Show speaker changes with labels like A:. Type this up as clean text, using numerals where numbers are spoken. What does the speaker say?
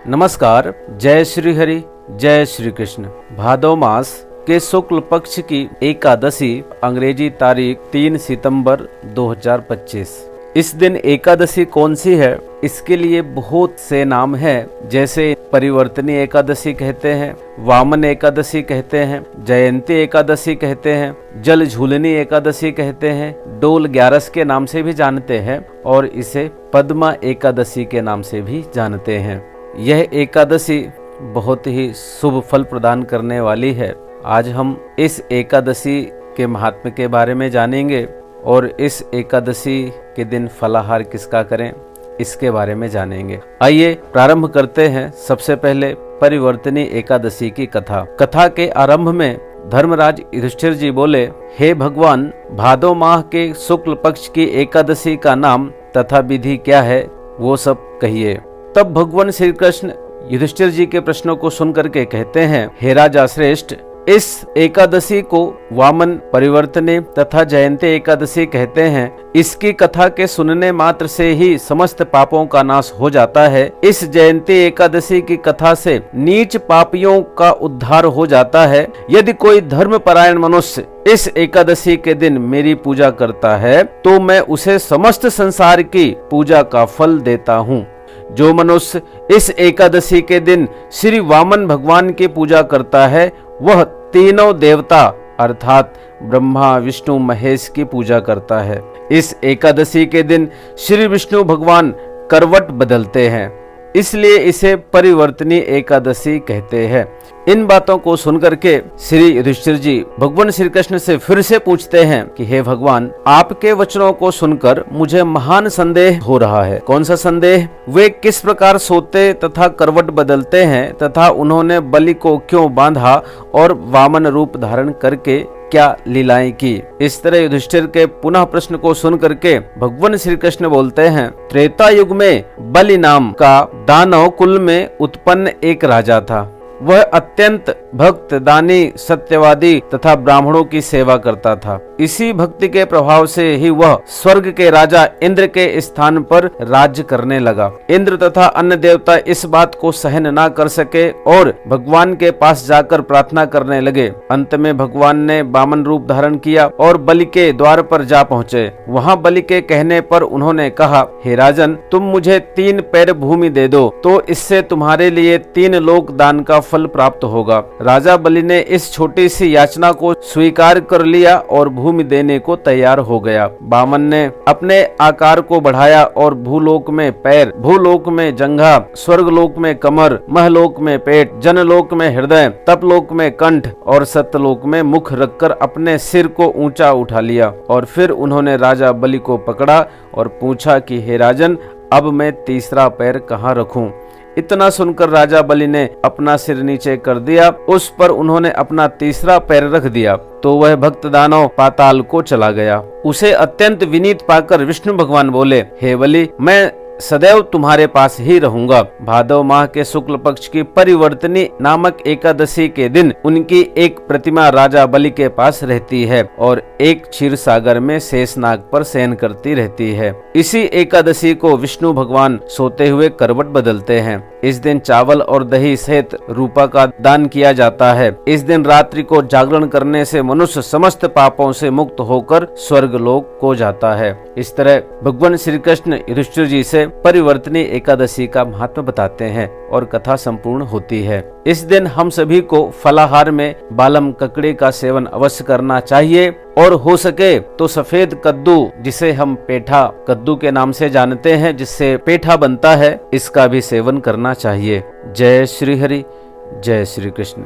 A: नमस्कार। जय श्री हरि, जय श्री कृष्ण। भादो मास के शुक्ल पक्ष की एकादशी, अंग्रेजी तारीख 3 सितंबर 2025। इस दिन एकादशी कौन सी है, इसके लिए बहुत से नाम हैं, जैसे परिवर्तनी एकादशी कहते हैं, वामन एकादशी कहते हैं, जयंती एकादशी कहते हैं, जल झूलनी एकादशी कहते हैं, डोल ग्यारस के नाम से भी जानते हैं और इसे पद्मा एकादशी के नाम से भी जानते हैं। यह एकादशी बहुत ही शुभ फल प्रदान करने वाली है। आज हम इस एकादशी के महात्म्य के बारे में जानेंगे और इस एकादशी के दिन फलाहार किसका करें, इसके बारे में जानेंगे। आइए प्रारंभ करते हैं। सबसे पहले परिवर्तनी एकादशी की कथा। कथा के आरंभ में धर्मराज युधिष्ठिर जी बोले, हे भगवान, भादो माह के शुक्ल पक्ष की एकादशी का नाम तथा विधि क्या है, वो सब कहिए। तब भगवान श्री कृष्ण युधिष्ठिर जी के प्रश्नों को सुनकर के कहते हैं, हे राजा श्रेष्ठ, इस एकादशी को वामन, परिवर्तनी तथा जयंती एकादशी कहते हैं। इसकी कथा के सुनने मात्र से ही समस्त पापों का नाश हो जाता है। इस जयंती एकादशी की कथा से नीच पापियों का उद्धार हो जाता है। यदि कोई धर्मपरायण मनुष्य इस एकादशी के दिन मेरी पूजा करता है तो मैं उसे समस्त संसार की पूजा का फल देता हूँ। जो मनुष्य इस एकादशी के दिन श्री वामन भगवान की पूजा करता है वह तीनों देवता अर्थात ब्रह्मा, विष्णु, महेश की पूजा करता है। इस एकादशी के दिन श्री विष्णु भगवान करवट बदलते हैं, इसलिए इसे परिवर्तनी एकादशी कहते हैं। इन बातों को सुनकर के श्री युधिष्ठिर जी भगवान श्री कृष्ण से फिर से पूछते हैं कि हे भगवान, आपके वचनों को सुनकर मुझे महान संदेह हो रहा है। कौन सा संदेह? वे किस प्रकार सोते तथा करवट बदलते हैं तथा उन्होंने बलि को क्यों बांधा और वामन रूप धारण करके क्या लीलाएं की। इस तरह युधिष्ठिर के पुनः प्रश्न को सुन करके भगवान श्री कृष्ण बोलते हैं, त्रेता युग में बलि नाम का दानव कुल में उत्पन्न एक राजा था। वह अत्यंत भक्त, दानी, सत्यवादी तथा ब्राह्मणों की सेवा करता था। इसी भक्ति के प्रभाव से ही वह स्वर्ग के राजा इंद्र के स्थान पर राज्य करने लगा। इंद्र तथा अन्य देवता इस बात को सहन ना कर सके और भगवान के पास जाकर प्रार्थना करने लगे। अंत में भगवान ने वामन रूप धारण किया और बलि के द्वार पर जा पहुँचे। वहाँ बलि के कहने पर उन्होंने कहा, हे राजन, तुम मुझे 3 पैर भूमि दे दो तो इससे तुम्हारे लिए 3 लोक दान का फल प्राप्त होगा। राजा बलि ने इस छोटी सी याचना को स्वीकार कर लिया और भूमि देने को तैयार हो गया। वामन ने अपने आकार को बढ़ाया और भूलोक में पैर, भूलोक में जंघा, स्वर्गलोक में कमर, महलोक में पेट, जनलोक में हृदय, तपलोक में कंठ और सत्यलोक में मुख रखकर अपने सिर को ऊंचा उठा लिया। और फिर उन्होंने राजा बलि को पकड़ा और पूछा कि हे राजन, अब मैं तीसरा पैर कहाँ रखूं? इतना सुनकर राजा बलि ने अपना सिर नीचे कर दिया। उस पर उन्होंने अपना तीसरा पैर रख दिया तो वह भक्त दानव पाताल को चला गया। उसे अत्यंत विनीत पाकर विष्णु भगवान बोले, हे बलि, मैं सदैव तुम्हारे पास ही रहूंगा। भादव माह के शुक्ल पक्ष की परिवर्तनी नामक एकादशी के दिन उनकी एक प्रतिमा राजा बलि के पास रहती है और एक क्षीर सागर में शेषनाग पर शयन करती रहती है। इसी एकादशी को विष्णु भगवान सोते हुए करवट बदलते हैं। इस दिन चावल और दही सहित रूपा का दान किया जाता है। इस दिन रात्रि को जागरण करने से मनुष्य समस्त पापों से मुक्त होकर स्वर्ग लोक को जाता है। इस तरह भगवान श्री कृष्ण युधिष्ठिर जी से परिवर्तनी एकादशी का महत्व बताते हैं और कथा संपूर्ण होती है। इस दिन हम सभी को फलाहार में बालम ककड़ी का सेवन अवश्य करना चाहिए और हो सके तो सफेद कद्दू, जिसे हम पेठा कद्दू के नाम से जानते हैं, जिससे पेठा बनता है, इसका भी सेवन करना चाहिए। जय श्री हरि, जय श्री कृष्ण।